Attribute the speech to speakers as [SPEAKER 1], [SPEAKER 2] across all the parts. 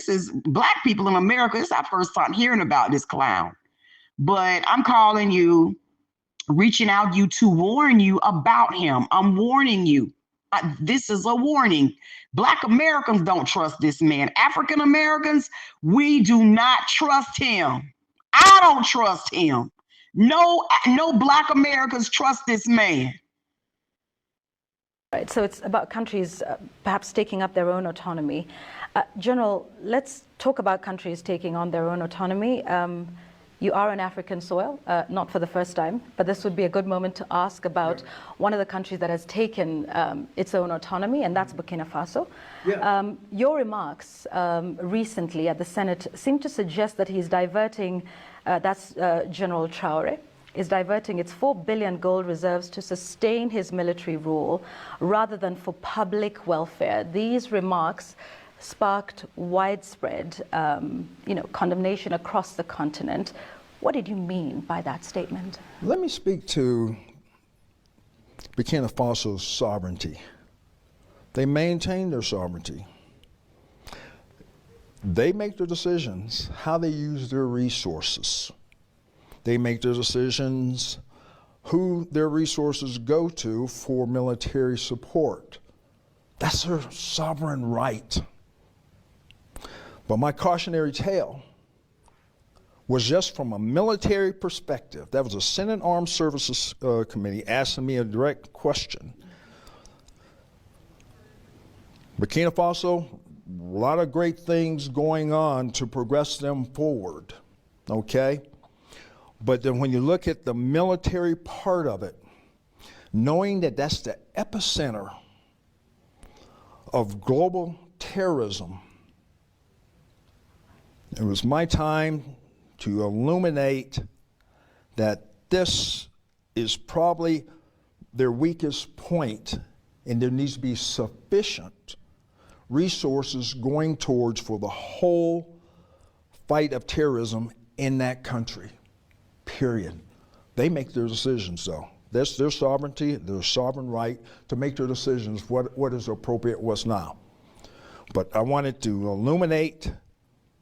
[SPEAKER 1] this is black people in America. It's our first time hearing about this clown. But I'm calling you, reaching out you to warn you about him. I'm warning you. This is a warning. Black Americans don't trust this man. African Americans, we do not trust him. I don't trust him. No Black Americans trust this man.
[SPEAKER 2] Right, so it's about countries perhaps taking up their own autonomy. General, let's talk about countries taking on their own autonomy. You are on African soil, not for the first time, but this would be a good moment to ask about one of the countries that has taken its own autonomy, and that's Burkina Faso. Yeah. Your remarks recently at the Senate seem to suggest that he's diverting, that's General Traore, is diverting its 4 billion gold reserves to sustain his military rule rather than for public welfare. These remarks sparked widespread condemnation across the continent. What did you mean by that statement?
[SPEAKER 3] Let me speak to Burkina Faso's sovereignty. They maintain their sovereignty. They make their decisions how they use their resources. They make their decisions who their resources go to for military support. That's their sovereign right. But my cautionary tale was just from a military perspective. That was a Senate Armed Services Committee asking me a direct question. Burkina Faso, a lot of great things going on to progress them forward, okay? But then when you look at the military part of it, knowing that that's the epicenter of global terrorism, it was my time to illuminate that this is probably their weakest point, and there needs to be sufficient resources going towards for the whole fight of terrorism in that country, period. They make their decisions though. That's their sovereignty, their sovereign right to make their decisions, what is appropriate, what's not. But I wanted to illuminate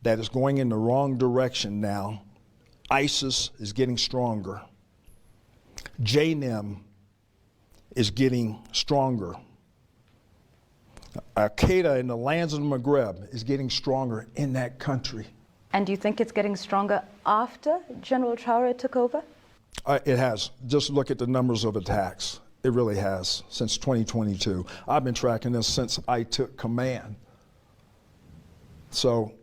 [SPEAKER 3] that is going in the wrong direction now. ISIS is getting stronger. JNIM is getting stronger. Al-Qaeda in the lands of the Maghreb is getting stronger in that country.
[SPEAKER 2] And do you think it's getting stronger after General Traore took over?
[SPEAKER 3] It has. Just look at the numbers of attacks. It really has, since 2022. I've been tracking this since I took command. So,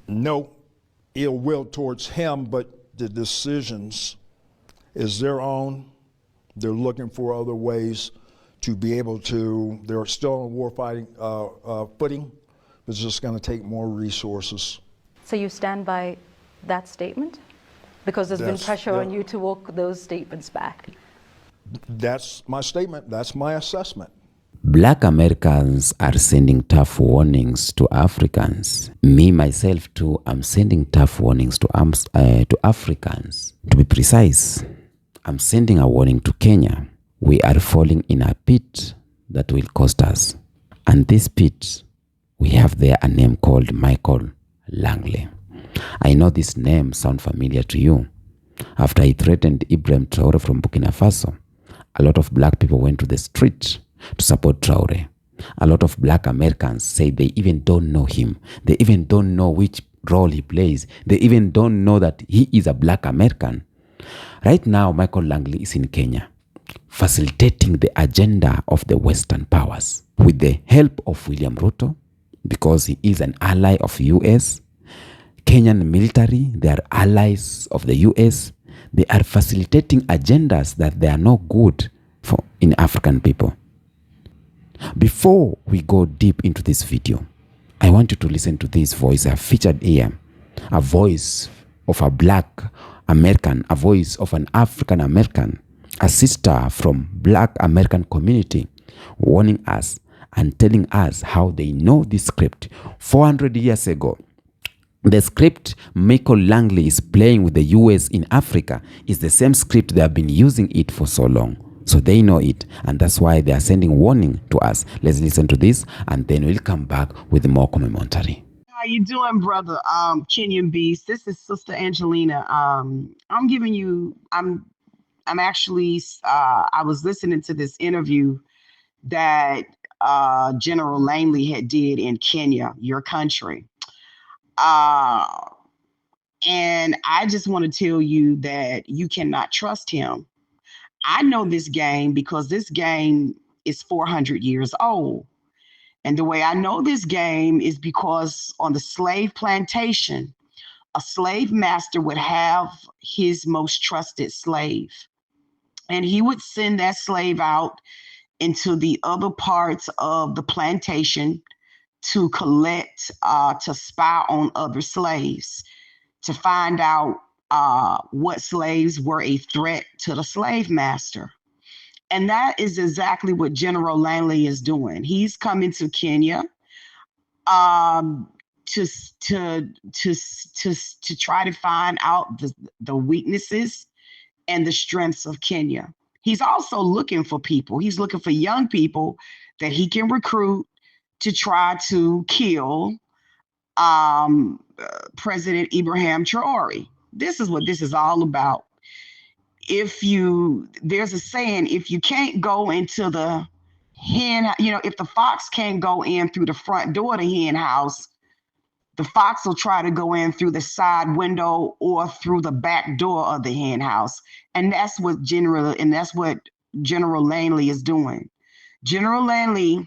[SPEAKER 3] no ill will towards him, but the decisions is their own. They're looking for other ways to be able to, they're still on warfighting footing, but it's just going to take more resources.
[SPEAKER 2] So you stand by that statement? Because there's been pressure on you to walk those statements back.
[SPEAKER 3] That's my statement, that's my assessment.
[SPEAKER 4] Black Americans are sending tough warnings to Africans. Me, myself too, I'm sending tough warnings to Africans. To be precise, I'm sending a warning to Kenya. We are falling in a pit that will cost us. And this pit, we have there a name called Michael Langley. I know this name sounds familiar to you. After he threatened Ibrahim Traore from Burkina Faso, a lot of black people went to the street to support Traore. A lot of black Americans say they even don't know him. They even don't know which role he plays. They even don't know that he is a black American. Right now, Michael Langley is in Kenya, facilitating the agenda of the Western powers with the help of William Ruto, because he is an ally of US. Kenyan military, they are allies of the US. They are facilitating agendas that they are not good for in African people. Before we go deep into this video, I want you to listen to this voice I have featured here, a voice of a black American, a voice of an African American, a sister from black American community, warning us and telling us how they know this script 400 years ago. The script Michael Langley is playing with the US in Africa is the same script they have been using it for so long. So they know it, and that's why they are sending warning to us. Let's listen to this, and then we'll come back with more commentary.
[SPEAKER 1] How you doing, brother? Kenyan Beast. This is Sister Angelina. I'm giving you. I'm actually. I was listening to this interview that General Langley had did in Kenya, your country. And I just want to tell you that you cannot trust him. I know this game because this game is 400 years old. And the way I know this game is because on the slave plantation, a slave master would have his most trusted slave. And he would send that slave out into the other parts of the plantation to collect, to spy on other slaves, to find out what slaves were a threat to the slave master. And that is exactly what General Langley is doing. He's coming to Kenya to try to find out the weaknesses and the strengths of Kenya. He's also looking for people. He's looking for young people that he can recruit to try to kill President Ibrahim Traore. This is what this is all about. There's a saying, if you can't go into the hen, if the fox can't go in through the front door of the hen house, the fox will try to go in through the side window or through the back door of the hen house. And that's what General Langley is doing. General Langley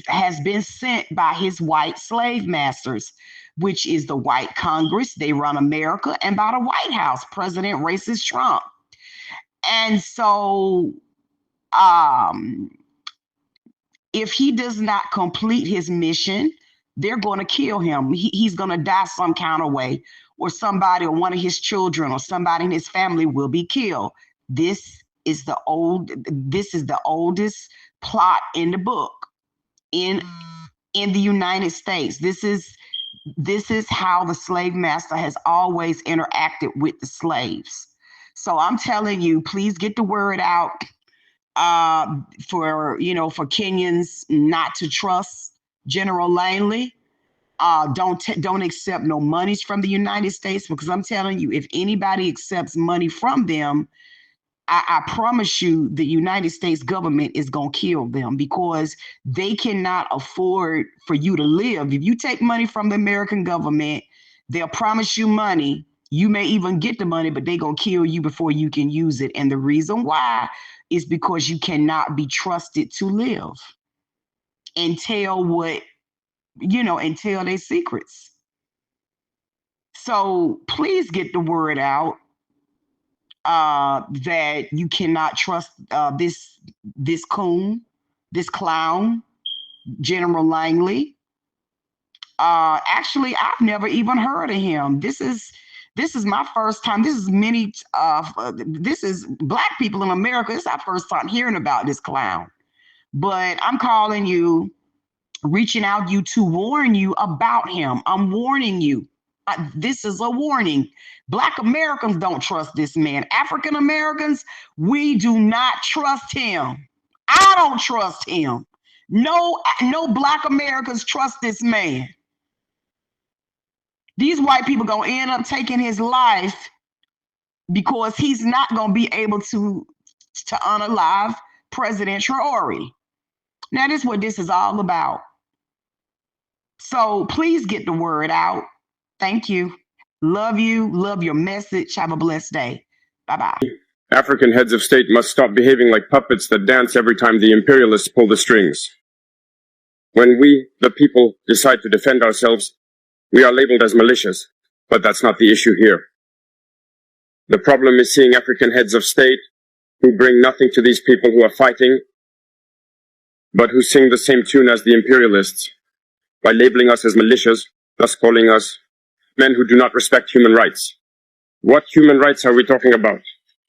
[SPEAKER 1] has been sent by his white slave masters, which is the white Congress. They run America, and by the White House, President racist Trump. And so if he does not complete his mission, they're going to kill him. He's going to die some kind of way, or somebody or one of his children or somebody in his family will be killed. This is the oldest plot in the book in the United States. This is how the slave master has always interacted with the slaves. So I'm telling you, please get the word out for Kenyans not to trust General Langley. Don't accept no monies from the United States, because I'm telling you, if anybody accepts money from them, I promise you the United States government is going to kill them, because they cannot afford for you to live. If you take money from the American government, they'll promise you money. You may even get the money, but they're going to kill you before you can use it. And the reason why is because you cannot be trusted to live and tell and tell their secrets. So please get the word out. That you cannot trust this coon, this clown, General Langley. Actually, I've never even heard of him. This is my first time. This is Black people in America. This is our first time hearing about this clown. But I'm calling you, reaching out you to warn you about him. I'm warning you. This is a warning. Black Americans don't trust this man. African Americans, we do not trust him. I don't trust him. No Black Americans trust this man. These white people gonna end up taking his life because he's not gonna be able to unalive President Traore. Now, this is what this is all about. So please get the word out. Thank you. Love you. Love your message. Have a blessed day. Bye-bye.
[SPEAKER 5] African heads of state must stop behaving like puppets that dance every time the imperialists pull the strings. When we, the people, decide to defend ourselves, we are labeled as militias, but that's not the issue here. The problem is seeing African heads of state who bring nothing to these people who are fighting, but who sing the same tune as the imperialists by labeling us as militias, thus calling us men who do not respect human rights. What human rights are we talking about?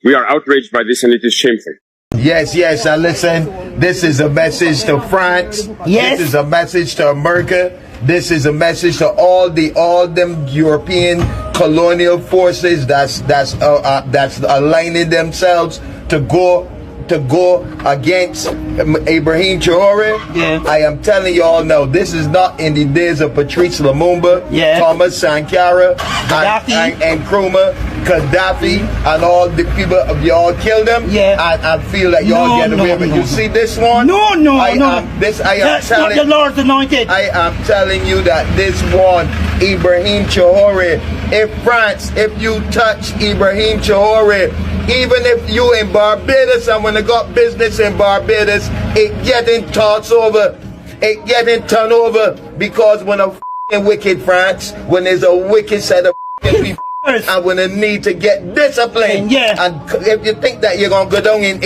[SPEAKER 5] We are outraged by this, and it is shameful.
[SPEAKER 6] Yes, I listen. This is a message to France. Yes. This is a message to America. This is a message to all them European colonial forces that's aligning themselves to go to go against Ibrahim Traore, I am telling y'all now, this is not in the days of Patrice Lumumba, Thomas Sankara, and Nkrumah, Gaddafi, and all the people y'all killed them. I feel that y'all get away with it. You see this one? I am telling you that this one, Ibrahim Traore, if you touch Ibrahim Traore, even if you in Barbados, and when they got business in Barbados, it getting tossed over, it getting turned over, because when a wicked France, when there's a wicked set of people, and when they need to get disciplined, and if you think that you're gonna go down in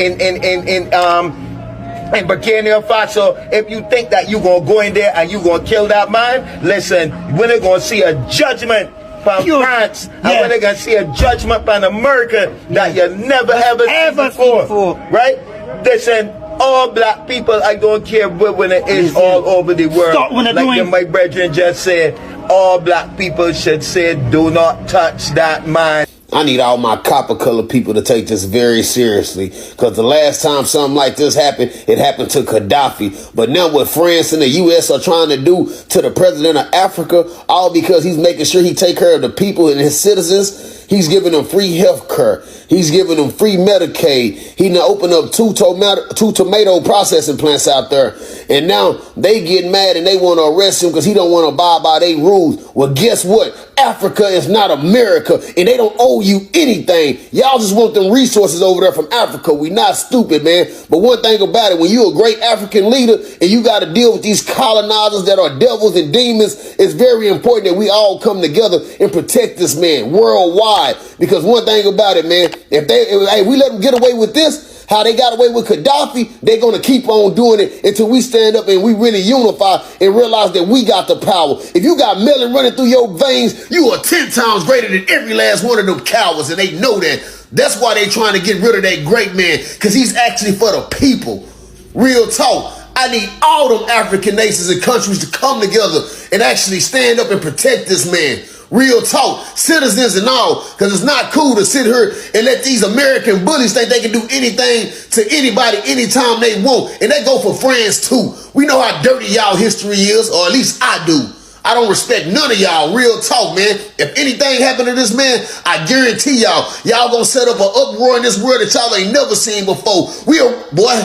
[SPEAKER 6] Burkina Faso, if you think that you're gonna go in there and you're gonna kill that man, listen, when they're gonna see a judgment from France, and when they're gonna see a judgment from America that you never ever seen before, right? Listen, all black people, I don't care when it is all over the world. Like my brethren just said, all black people should say, do not touch that man.
[SPEAKER 7] I need all my copper color people to take this very seriously, because the last time something like this happened, it happened to Gaddafi. But now what France and the U.S. are trying to do to the president of Africa, all because he's making sure he take care of the people and his citizens. He's giving them free health care. He's giving them free Medicaid. He now opened up two tomato processing plants out there. And now they get mad and they want to arrest him because he don't want to abide by their rules. Well, guess what? Africa is not America, and they don't owe you anything. Y'all just want them resources over there from Africa. We not stupid, man. But one thing about it, when you're a great African leader and you got to deal with these colonizers that are devils and demons, it's very important that we all come together and protect this man worldwide. Because one thing about it, man, if we let them get away with this, how they got away with Gaddafi, they're going to keep on doing it until we stand up and we really unify and realize that we got the power. If you got melon running through your veins, you are 10 times greater than every last one of them cowards, and they know that. That's why they trying to get rid of that great man, because he's actually for the people. Real talk. I need all them African nations and countries to come together and actually stand up and protect this man. Real talk, citizens and all, because it's not cool to sit here and let these American bullies think they can do anything to anybody anytime they want. And they go for France too. We know how dirty y'all history is, or at least I do. I don't respect none of y'all. Real talk, man. If anything happened to this man, I guarantee y'all gonna set up an uproar in this world that y'all ain't never seen before. Boy,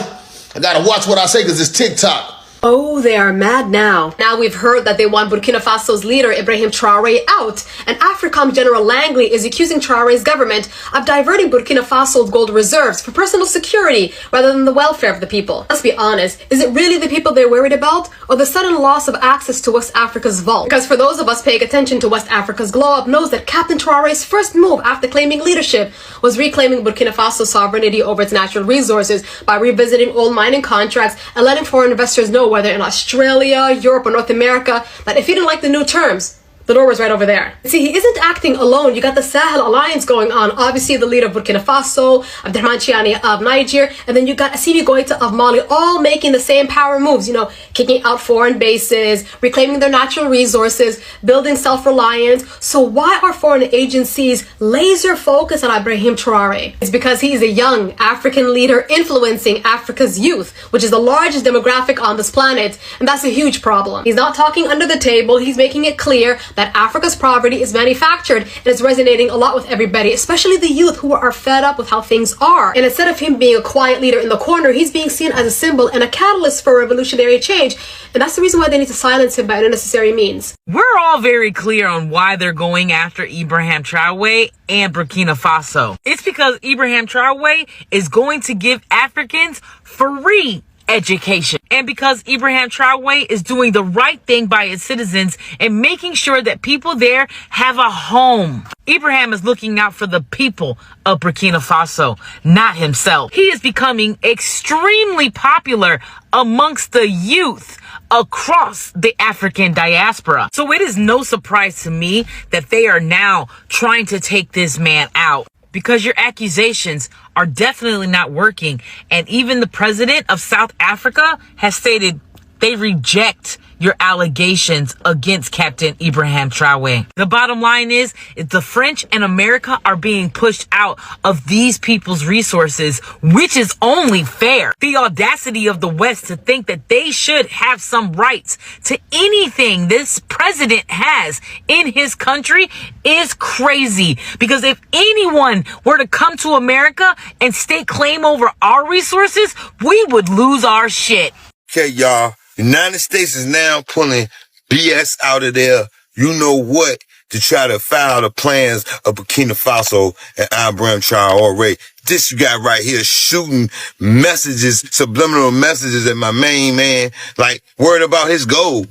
[SPEAKER 7] I gotta watch what I say because it's TikTok.
[SPEAKER 8] Oh, they are mad now. Now we've heard that they want Burkina Faso's leader, Ibrahim Traoré, out. And AFRICOM General Langley is accusing Traoré's government of diverting Burkina Faso's gold reserves for personal security rather than the welfare of the people. Let's be honest, is it really the people they're worried about, or the sudden loss of access to West Africa's vault? Because for those of us paying attention to West Africa's glow up knows that Captain Traoré's first move after claiming leadership was reclaiming Burkina Faso's sovereignty over its natural resources by revisiting old mining contracts and letting foreign investors know, whether in Australia, Europe, or North America, that if he didn't like the new terms, the door was right over there. See, he isn't acting alone. You got the Sahel Alliance going on. Obviously, the leader of Burkina Faso, Abdurrahman Chiani of Niger, and then you got Assimi Goïta of Mali, all making the same power moves, you know, kicking out foreign bases, reclaiming their natural resources, building self-reliance. So why are foreign agencies laser focused on Ibrahim Traoré? It's because he is a young African leader influencing Africa's youth, which is the largest demographic on this planet, and that's a huge problem. He's not talking under the table. He's making it clear that Africa's poverty is manufactured, and it's resonating a lot with everybody, especially the youth who are fed up with how things are. And instead of him being a quiet leader in the corner, he's being seen as a symbol and a catalyst for revolutionary change. And that's the reason why they need to silence him by unnecessary means.
[SPEAKER 9] We're all very clear on why they're going after Ibrahim Traoré and Burkina Faso. It's because Ibrahim Traoré is going to give Africans free education, and because Ibrahim Traoré is doing the right thing by its citizens and making sure that people there have a home. Ibrahim is looking out for the people of Burkina Faso, not himself. He is becoming extremely popular amongst the youth across the African diaspora. So it is no surprise to me that they are now trying to take this man out, because your accusations are definitely not working. And even the president of South Africa has stated they reject your allegations against Captain Ibrahim Traoré. The bottom line is the French and America are being pushed out of these people's resources, which is only fair. The audacity of the West to think that they should have some rights to anything this president has in his country is crazy. Because if anyone were to come to America and stake claim over our resources, we would lose our shit.
[SPEAKER 6] Okay, y'all. The United States is now pulling BS out of there. You know what? To try to foul the plans of Burkina Faso and Ibrahim Traoré. This you got right here shooting messages, subliminal messages at my main man, like worried about his goal.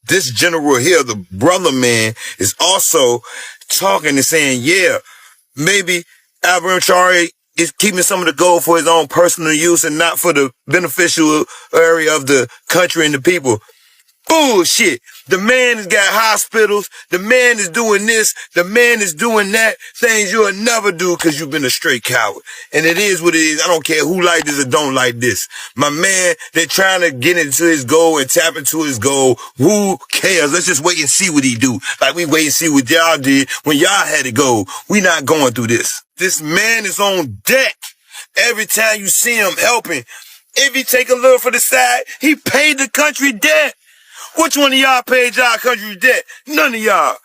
[SPEAKER 6] This general here, the brother man, is also talking and saying, yeah, maybe Ibrahim Traoré is keeping some of the gold for his own personal use and not for the beneficial area of the country and the people. Bullshit. The man has got hospitals. The man is doing this. The man is doing that. Things you'll never do because you've been a straight coward. And it is what it is. I don't care who like this or don't like this. My man, they're trying to get into his goal and tap into his goal. Who cares? Let's just wait and see what he do. Like we wait and see what y'all did when y'all had to go. We not going through this. This man is on deck. Every time you see him helping, if he take a little for the side, he paid the country debt. Which one of y'all paid y'all country debt? None of y'all.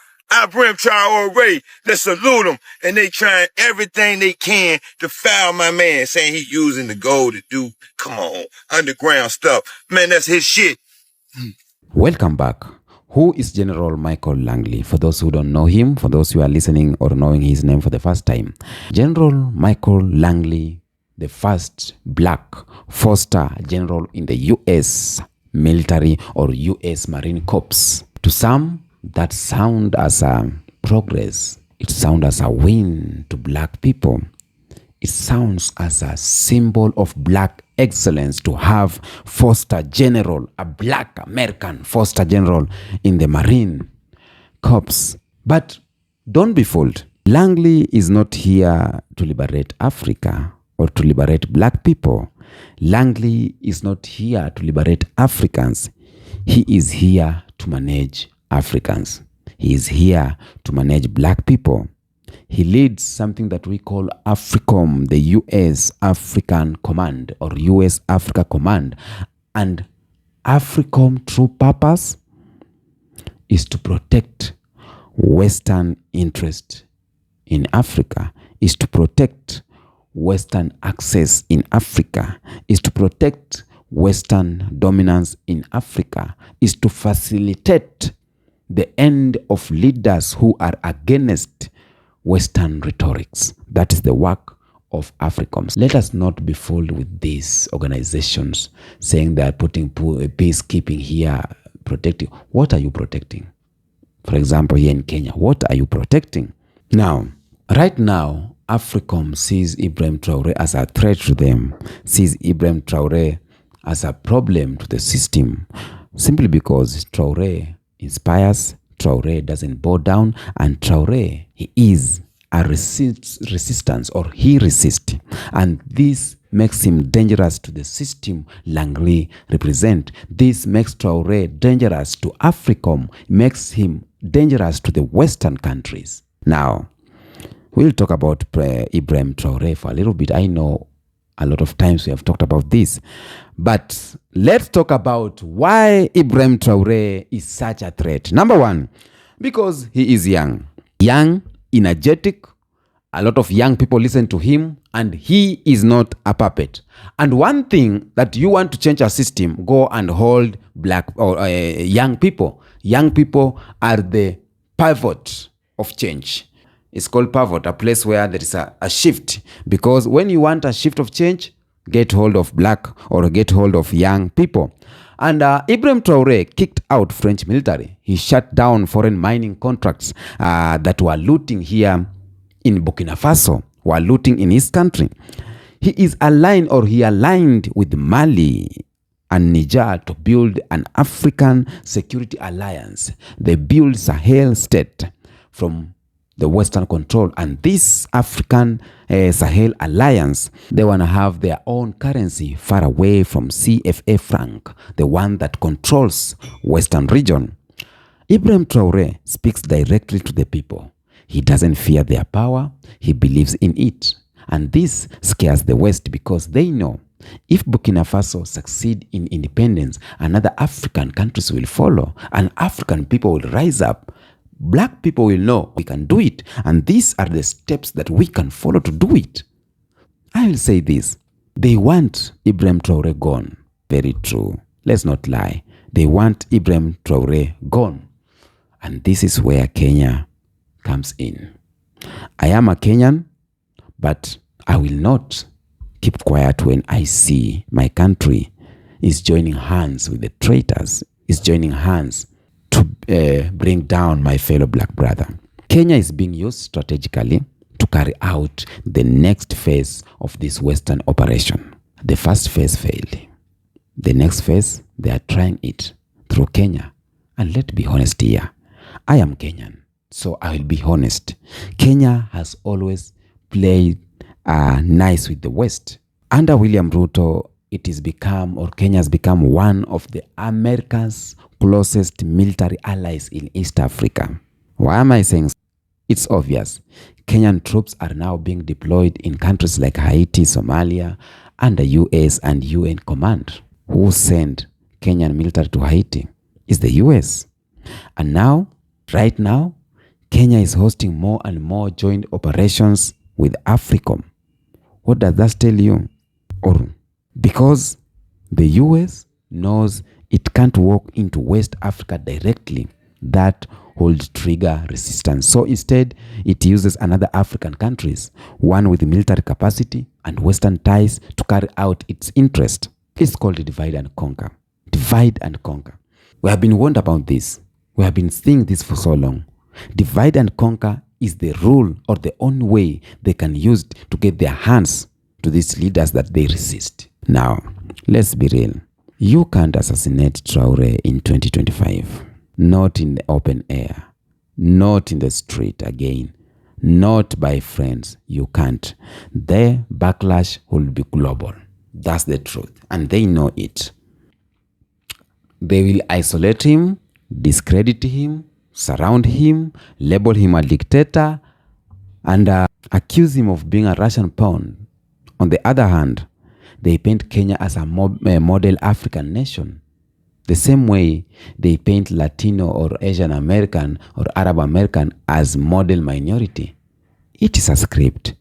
[SPEAKER 6] Ibrahim Traoré, let's salute them. And they trying everything they can to foul my man, saying he using the gold to do, come on, underground stuff. Man, that's his shit.
[SPEAKER 4] Welcome back. Who is General Michael Langley? For those who don't know him, for those who are listening or knowing his name for the first time. General Michael Langley, the first black four-star general in the U.S. military or U.S. Marine Corps. To some, that sound as a progress. It sounds as a win to black people. It sounds as a symbol of black excellence to have four-star general, a black American four-star general in the Marine Corps. But don't be fooled. Langley is not here to liberate Africa or to liberate black people. Langley is not here to liberate Africans. He is here to manage Africans. He is here to manage black people. He leads something that we call AFRICOM, the U.S. African Command or U.S. Africa Command. And AFRICOM true purpose is to protect Western interest in Africa, is to protect Western access in Africa, is to protect Western dominance in Africa, is to facilitate the end of leaders who are against Western rhetorics. That is the work of AFRICOM. Let us not be fooled with these organizations saying they are putting peacekeeping here, protecting. What are you protecting? For example, here in Kenya, what are you protecting? Now, right now, AFRICOM sees Ibrahim Traoré as a threat to them, sees Ibrahim Traoré as a problem to the system, simply because Traoré inspires, Traoré doesn't bow down, and Traoré, he is a resistance, or he resists. And this makes him dangerous to the system Langley represent. This makes Traoré dangerous to AFRICOM, makes him dangerous to the Western countries. Now, we'll talk about Ibrahim Traoré for a little bit. I know a lot of times we have talked about this, but let's talk about why Ibrahim Traoré is such a threat. Number one, because he is young, energetic. A lot of young people listen to him, and he is not a puppet. And one thing that you want to change a system, go and hold black or young people. Young people are the pivot of change. It's called pivot, a place where there is a shift. Because when you want a shift of change, get hold of black or get hold of young people. And Ibrahim Traoré kicked out French military. He shut down foreign mining contracts that were looting here in Burkina Faso, were looting in his country. He aligned with Mali and Niger to build an African security alliance. They built Sahel state from the Western control. And this African Sahel alliance, they want to have their own currency far away from CFA franc, the one that controls Western region. Ibrahim Traoré speaks directly to the people. He doesn't fear their power. He believes in it. And this scares the West because they know if Burkina Faso succeed in independence, another African countries will follow and African people will rise up. Black people will know we can do it. And these are the steps that we can follow to do it. I will say this. They want Ibrahim Traoré gone. Very true. Let's not lie. They want Ibrahim Traoré gone. And this is where Kenya comes in. I am a Kenyan, but I will not keep quiet when I see my country is joining hands with the traitors, is joining hands to bring down my fellow black brother. Kenya is being used strategically to carry out the next phase of this Western operation. The first phase failed. The next phase, they are trying it through Kenya. And let's be honest here. I am Kenyan, so I will be honest. Kenya has always played nice with the West. Under William Ruto, Kenya has become one of the America's closest military allies in East Africa. Why am I saying so? It's obvious. Kenyan troops are now being deployed in countries like Haiti, Somalia, under US and UN command. Who sent Kenyan military to Haiti? It's the US. And now, right now, Kenya is hosting more and more joint operations with AFRICOM. What does that tell you? Or because the US knows it can't walk into West Africa directly, that holds trigger resistance. So instead, it uses another African countries, one with military capacity and Western ties to carry out its interest. It's called divide and conquer. Divide and conquer. We have been warned about this. We have been seeing this for so long. Divide and conquer is the rule or the only way they can use to get their hands to these leaders that they resist. Now, let's be real. You can't assassinate Traoré in 2025. Not in the open air. Not in the street again. Not by friends. You can't. The backlash will be global. That's the truth. And they know it. They will isolate him, discredit him, surround him, label him a dictator, and accuse him of being a Russian pawn. On the other hand, they paint Kenya as a model African nation. The same way they paint Latino or Asian American or Arab American as model minority. It is a script.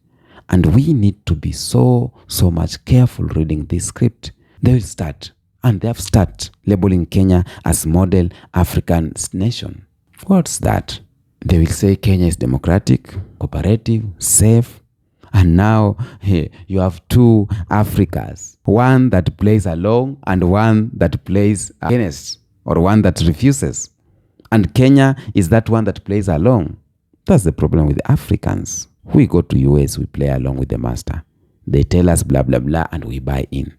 [SPEAKER 4] And we need to be so much careful reading this script. They will start, and they have started labeling Kenya as model African nation. What's that? They will say Kenya is democratic, cooperative, safe. And now you have two Africas. One that plays along and one that plays against, or one that refuses. And Kenya is that one that plays along. That's the problem with the Africans. We go to US, we play along with the master. They tell us blah, blah, blah, and we buy in.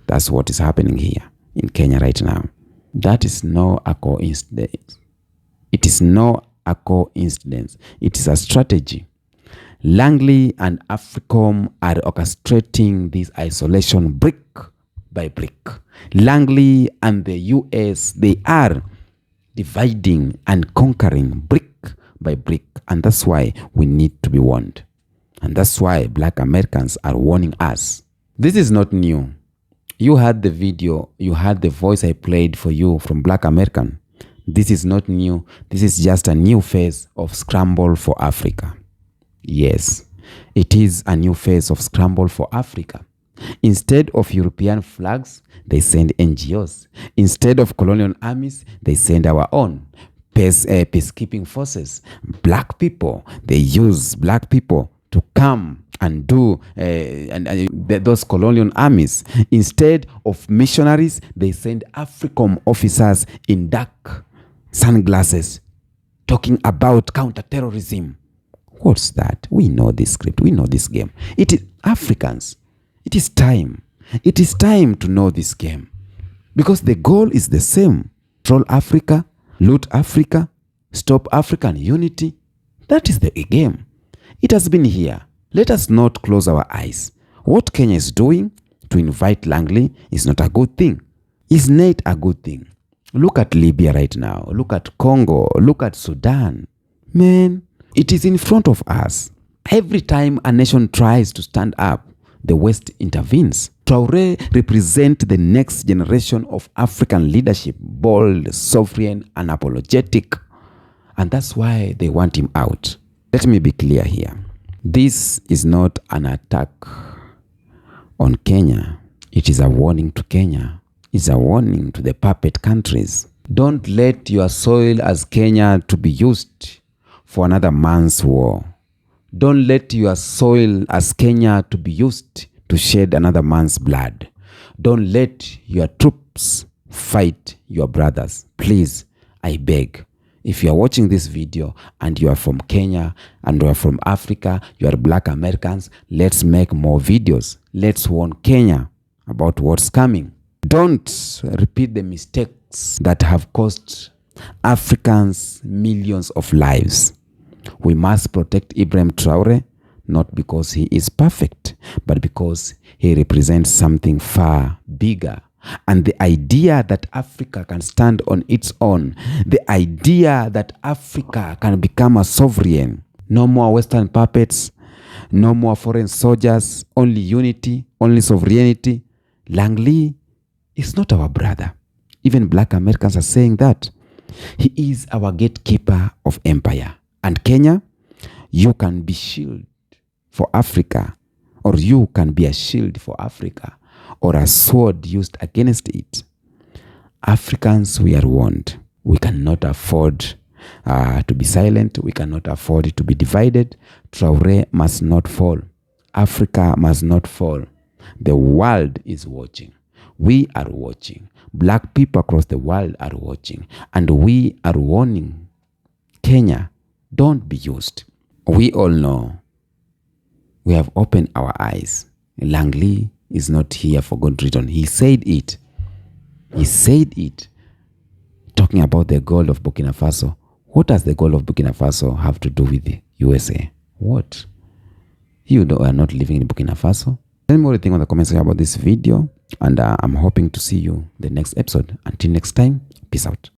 [SPEAKER 4] That's what is happening here in Kenya right now. That is no a coincidence. It is no a coincidence. It is a strategy. Langley and AFRICOM are orchestrating this isolation brick by brick. Langley and the US, they are dividing and conquering brick by brick. And that's why we need to be warned. And that's why Black Americans are warning us. This is not new. You heard the video, you heard the voice I played for you from Black American. This is not new. This is just a new phase of scramble for Africa. Yes, it is a new phase of scramble for Africa. Instead of European flags, they send NGOs. Instead of colonial armies, they send our own peacekeeping forces. Black people, they use black people to come and do those colonial armies. Instead of missionaries, they send AFRICOM officers in dark sunglasses talking about counterterrorism. What's that? We know this script. We know this game. It is Africans. It is time. It is time to know this game. Because the goal is the same. Control Africa, loot Africa, stop African unity. That is the game. It has been here. Let us not close our eyes. What Kenya is doing to invite Langley is not a good thing. It's not a good thing. Look at Libya right now. Look at Congo. Look at Sudan. Man, it is in front of us. Every time a nation tries to stand up, the West intervenes. Traoré represents the next generation of African leadership, bold, sovereign, and unapologetic. And that's why they want him out. Let me be clear here. This is not an attack on Kenya. It is a warning to Kenya. It's a warning to the puppet countries. Don't let your soil as Kenya to be used for another man's war. Don't let your soil as Kenya to be used to shed another man's blood. Don't let your troops fight your brothers. Please, I beg. If you are watching this video and you are from Kenya and you are from Africa, you are Black Americans, let's make more videos. Let's warn Kenya about what's coming. Don't repeat the mistakes that have cost Africans millions of lives. We must protect Ibrahim Traore, not because he is perfect, but because he represents something far bigger. And the idea that Africa can stand on its own, the idea that Africa can become a sovereign, no more Western puppets, no more foreign soldiers, only unity, only sovereignty. Langley is not our brother. Even Black Americans are saying that. He is our gatekeeper of empire. And Kenya, you can be shield for Africa, or you can be a shield for Africa, or a sword used against it. Africans, we are warned. We cannot afford to be silent. We cannot afford to be divided. Traoré must not fall. Africa must not fall. The world is watching. We are watching. Black people across the world are watching. And we are warning Kenya, don't be used. We all know. We have opened our eyes. Langley is not here for good reason. He said it. He said it. Talking about the goal of Burkina Faso. What does the goal of Burkina Faso have to do with the USA? What? You are not living in Burkina Faso? Tell me what you think on the comment section about this video. And I'm hoping to see you the next episode. Until next time, peace out.